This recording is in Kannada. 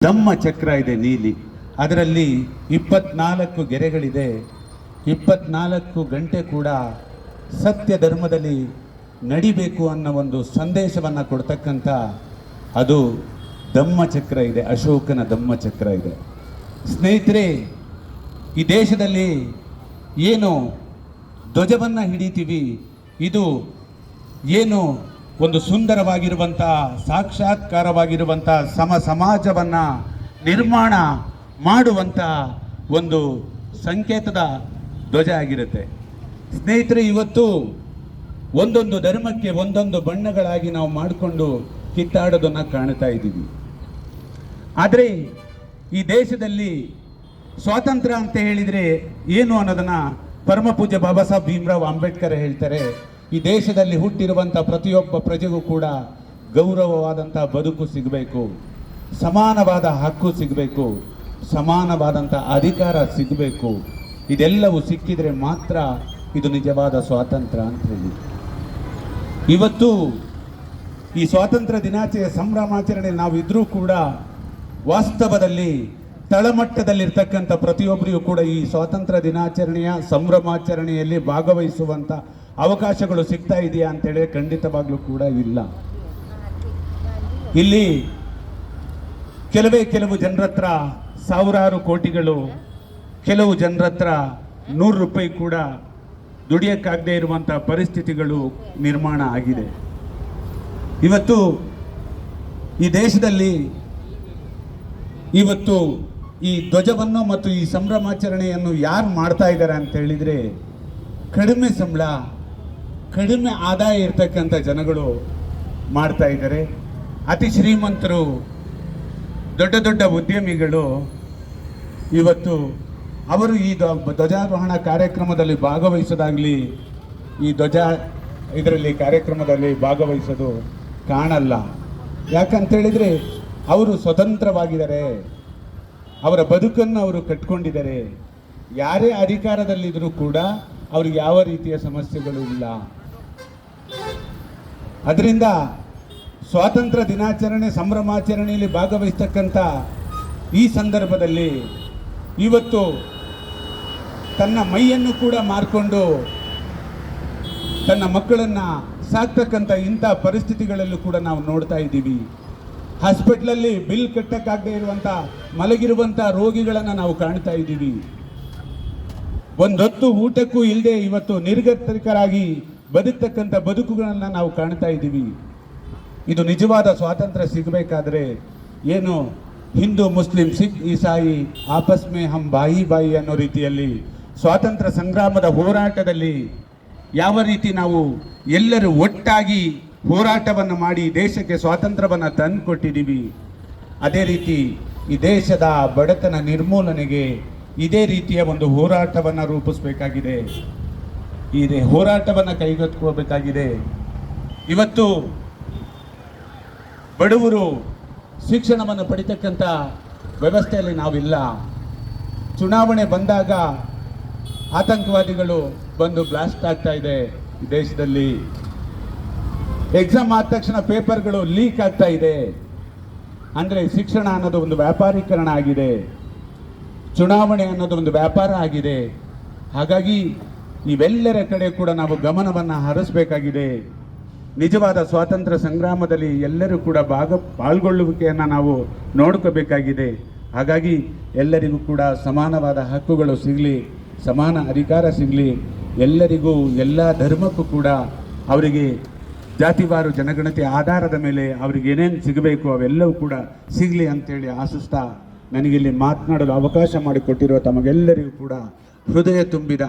ಧಮ್ಮ ಚಕ್ರ ಇದೆ ನೀಲಿ, ಅದರಲ್ಲಿ 24 ಗೆರೆಗಳಿದೆ. 24 ಗಂಟೆ ಕೂಡ ಸತ್ಯ ಧರ್ಮದಲ್ಲಿ ನಡಿಬೇಕು ಅನ್ನೋ ಒಂದು ಸಂದೇಶವನ್ನು ಕೊಡ್ತಕ್ಕಂಥ ಅದು ಧಮ್ಮ ಚಕ್ರ ಇದೆ, ಅಶೋಕನ ಧಮ್ಮ ಚಕ್ರ ಇದೆ. ಸ್ನೇಹಿತರೆ, ಈ ದೇಶದಲ್ಲಿ ಏನು ಧ್ವಜವನ್ನು ಹಿಡಿತೀವಿ, ಇದು ಏನು ಒಂದು ಸುಂದರವಾಗಿರುವಂಥ ಸಾಕ್ಷಾತ್ಕಾರವಾಗಿರುವಂಥ ಸಮಾಜವನ್ನು ನಿರ್ಮಾಣ ಮಾಡುವಂಥ ಒಂದು ಸಂಕೇತದ ಧ್ವಜ ಆಗಿರುತ್ತೆ. ಸ್ನೇಹಿತರೆ, ಇವತ್ತು ಒಂದೊಂದು ಧರ್ಮಕ್ಕೆ ಒಂದೊಂದು ಬಣ್ಣಗಳಾಗಿ ನಾವು ಮಾಡಿಕೊಂಡು ಕಿತ್ತಾಡೋದನ್ನು ಕಾಣ್ತಾ ಇದ್ದೀವಿ. ಆದರೆ ಈ ದೇಶದಲ್ಲಿ ಸ್ವಾತಂತ್ರ್ಯ ಅಂತ ಹೇಳಿದರೆ ಏನು ಅನ್ನೋದನ್ನು ಪರಮ ಪೂಜ್ಯ ಬಾಬಾ ಸಾಹೇಬ್ ಭೀಮರಾವ್ ಅಂಬೇಡ್ಕರ್ ಹೇಳ್ತಾರೆ. ಈ ದೇಶದಲ್ಲಿ ಹುಟ್ಟಿರುವಂಥ ಪ್ರತಿಯೊಬ್ಬ ಪ್ರಜೆಗೂ ಕೂಡ ಗೌರವವಾದಂಥ ಬದುಕು ಸಿಗಬೇಕು, ಸಮಾನವಾದ ಹಕ್ಕು ಸಿಗಬೇಕು, ಸಮಾನವಾದಂಥ ಅಧಿಕಾರ ಸಿಗಬೇಕು. ಇದೆಲ್ಲವೂ ಸಿಕ್ಕಿದರೆ ಮಾತ್ರ ಇದು ನಿಜವಾದ ಸ್ವಾತಂತ್ರ್ಯ ಅಂತ ಹೇಳಿ ಇವತ್ತು ಈ ಸ್ವಾತಂತ್ರ್ಯ ದಿನಾಚರಣೆ ಸಂಭ್ರಮಾಚರಣೆ ನಾವಿದ್ರೂ ಕೂಡ ವಾಸ್ತವದಲ್ಲಿ ತಳಮಟ್ಟದಲ್ಲಿರ್ತಕ್ಕಂಥ ಪ್ರತಿಯೊಬ್ಬರಿಗೂ ಕೂಡ ಈ ಸ್ವಾತಂತ್ರ್ಯ ದಿನಾಚರಣೆಯ ಸಂಭ್ರಮಾಚರಣೆಯಲ್ಲಿ ಭಾಗವಹಿಸುವಂಥ ಅವಕಾಶಗಳು ಸಿಗ್ತಾ ಇದೆಯಾ ಅಂತೇಳಿ ಖಂಡಿತವಾಗ್ಲೂ ಕೂಡ ಇಲ್ಲ. ಇಲ್ಲಿ ಕೆಲವು ಜನರ ಹತ್ರ ಸಾವಿರಾರು ಕೋಟಿಗಳು, ಕೆಲವು ಜನರ ಹತ್ರ 100 ರೂಪಾಯಿ ಕೂಡ ದುಡಿಯೋಕ್ಕಾಗದೇ ಇರುವಂಥ ಪರಿಸ್ಥಿತಿಗಳು ನಿರ್ಮಾಣ ಆಗಿದೆ. ಇವತ್ತು ಈ ದೇಶದಲ್ಲಿ ಇವತ್ತು ಈ ಧ್ವಜವನ್ನು ಮತ್ತು ಈ ಸಂಭ್ರಮಾಚರಣೆಯನ್ನು ಯಾರು ಮಾಡ್ತಾ ಇದ್ದಾರೆ ಅಂತ ಹೇಳಿದರೆ, ಕಡಿಮೆ ಸಂಬಳ, ಕಡಿಮೆ ಆದಾಯ ಇರ್ತಕ್ಕಂಥ ಜನಗಳು ಮಾಡ್ತಾ ಇದ್ದಾರೆ. ಅತಿ ಶ್ರೀಮಂತರು, ದೊಡ್ಡ ದೊಡ್ಡ ಉದ್ಯಮಿಗಳು ಇವತ್ತು ಅವರು ಈ ಧ್ವಜಾರೋಹಣ ಕಾರ್ಯಕ್ರಮದಲ್ಲಿ ಭಾಗವಹಿಸೋದಾಗಲಿ, ಈ ಇದರಲ್ಲಿ ಕಾರ್ಯಕ್ರಮದಲ್ಲಿ ಭಾಗವಹಿಸೋದು ಕಾಣಲ್ಲ. ಯಾಕಂತೇಳಿದರೆ ಅವರು ಸ್ವತಂತ್ರವಾಗಿದ್ದಾರೆ, ಅವರ ಬದುಕನ್ನು ಅವರು ಕಟ್ಕೊಂಡಿದ್ದಾರೆ. ಯಾರೇ ಅಧಿಕಾರದಲ್ಲಿದ್ದರೂ ಕೂಡ ಅವ್ರಿಗೆ ಯಾವ ರೀತಿಯ ಸಮಸ್ಯೆಗಳು ಇಲ್ಲ. ಅದರಿಂದ ಸ್ವಾತಂತ್ರ್ಯ ದಿನಾಚರಣೆ ಸಂಭ್ರಮಾಚರಣೆಯಲ್ಲಿ ಭಾಗವಹಿಸ್ತಕ್ಕಂಥ ಈ ಸಂದರ್ಭದಲ್ಲಿ ಇವತ್ತು ತನ್ನ ಮೈಯನ್ನು ಕೂಡ ಮಾರ್ಕೊಂಡು ತನ್ನ ಮಕ್ಕಳನ್ನು ಸಾಕ್ತಕ್ಕಂಥ ಇಂಥ ಪರಿಸ್ಥಿತಿಗಳಲ್ಲೂ ಕೂಡ ನಾವು ನೋಡ್ತಾ ಇದ್ದೀವಿ. ಹಾಸ್ಪಿಟ್ಲಲ್ಲಿ ಬಿಲ್ ಕಟ್ಟಕ್ಕಾಗದೇ ಇರುವಂಥ ಮಲಗಿರುವಂಥ ರೋಗಿಗಳನ್ನು ನಾವು ಕಾಣ್ತಾ ಇದ್ದೀವಿ. ಒಂದೊತ್ತು ಊಟಕ್ಕೂ ಇಲ್ಲದೆ ಇವತ್ತು ನಿರ್ಗತಿಕರಾಗಿ ಬದುಕ್ತಕ್ಕಂಥ ಬದುಕುಗಳನ್ನು ನಾವು ಕಾಣ್ತಾ ಇದ್ದೀವಿ. ಇದು ನಿಜವಾದ ಸ್ವಾತಂತ್ರ್ಯ ಸಿಗಬೇಕಾದ್ರೆ ಏನು ಹಿಂದೂ ಮುಸ್ಲಿಂ ಸಿಖ್ ಈಸಾಯಿ ಆಪಸ್ ಮೇ ಹಮ್ ಬಾಯಿ ಬಾಯಿ ಅನ್ನೋ ರೀತಿಯಲ್ಲಿ ಸ್ವಾತಂತ್ರ್ಯ ಸಂಗ್ರಾಮದ ಹೋರಾಟದಲ್ಲಿ ಯಾವ ರೀತಿ ನಾವು ಎಲ್ಲರೂ ಒಟ್ಟಾಗಿ ಹೋರಾಟವನ್ನು ಮಾಡಿ ದೇಶಕ್ಕೆ ಸ್ವಾತಂತ್ರ್ಯವನ್ನು ತಂದುಕೊಟ್ಟಿದ್ದೀವಿ, ಅದೇ ರೀತಿ ಈ ದೇಶದ ಬಡತನ ನಿರ್ಮೂಲನೆಗೆ ಇದೇ ರೀತಿಯ ಒಂದು ಹೋರಾಟವನ್ನು ರೂಪಿಸಬೇಕಾಗಿದೆ. ಈ ಹೋರಾಟವನ್ನು ಕೈಗೆತ್ತಿಕೊಳ್ಳಬೇಕಾಗಿದೆ. ಇವತ್ತು ಬಡವರು ಶಿಕ್ಷಣವನ್ನು ಪಡಿತಕ್ಕಂಥ ವ್ಯವಸ್ಥೆಯಲ್ಲಿ ನಾವಿಲ್ಲ. ಚುನಾವಣೆ ಬಂದಾಗ ಆತಂಕವಾದಿಗಳು ಬಂದು ಬ್ಲಾಸ್ಟ್ ಆಗ್ತಾ ಇದೆ ಈ ದೇಶದಲ್ಲಿ. ಎಕ್ಸಾಮ್ ಆದ ತಕ್ಷಣ ಪೇಪರ್ಗಳು ಲೀಕ್ ಆಗ್ತಾ ಇದೆ. ಅಂದರೆ ಶಿಕ್ಷಣ ಅನ್ನೋದು ಒಂದು ವ್ಯಾಪಾರೀಕರಣ ಆಗಿದೆ, ಚುನಾವಣೆ ಅನ್ನೋದು ಒಂದು ವ್ಯಾಪಾರ ಆಗಿದೆ. ಹಾಗಾಗಿ ಇವೆಲ್ಲರ ಕಡೆ ಕೂಡ ನಾವು ಗಮನವನ್ನು ಹರಿಸಬೇಕಾಗಿದೆ. ನಿಜವಾದ ಸ್ವಾತಂತ್ರ್ಯ ಸಂಗ್ರಾಮದಲ್ಲಿ ಎಲ್ಲರೂ ಕೂಡ ಪಾಲ್ಗೊಳ್ಳುವಿಕೆಯನ್ನು ನಾವು ನೋಡ್ಕೋಬೇಕಾಗಿದೆ. ಹಾಗಾಗಿ ಎಲ್ಲರಿಗೂ ಕೂಡ ಸಮಾನವಾದ ಹಕ್ಕುಗಳು ಸಿಗಲಿ, ಸಮಾನ ಅಧಿಕಾರ ಸಿಗಲಿ, ಎಲ್ಲರಿಗೂ ಎಲ್ಲ ಧರ್ಮಕ್ಕೂ ಕೂಡ ಅವರಿಗೆ ಜಾತಿವಾರು ಜನಗಣತಿ ಆಧಾರದ ಮೇಲೆ ಅವ್ರಿಗೆ ಏನೇನು ಸಿಗಬೇಕು ಅವೆಲ್ಲವೂ ಕೂಡ ಸಿಗಲಿ ಅಂತೇಳಿ ಆಶಿಸ್ತಾ ನನಗಿಲ್ಲಿ ಮಾತನಾಡಲು ಅವಕಾಶ ಮಾಡಿಕೊಟ್ಟಿರುವ ತಮಗೆಲ್ಲರಿಗೂ ಕೂಡ ಹೃದಯ ತುಂಬಿದ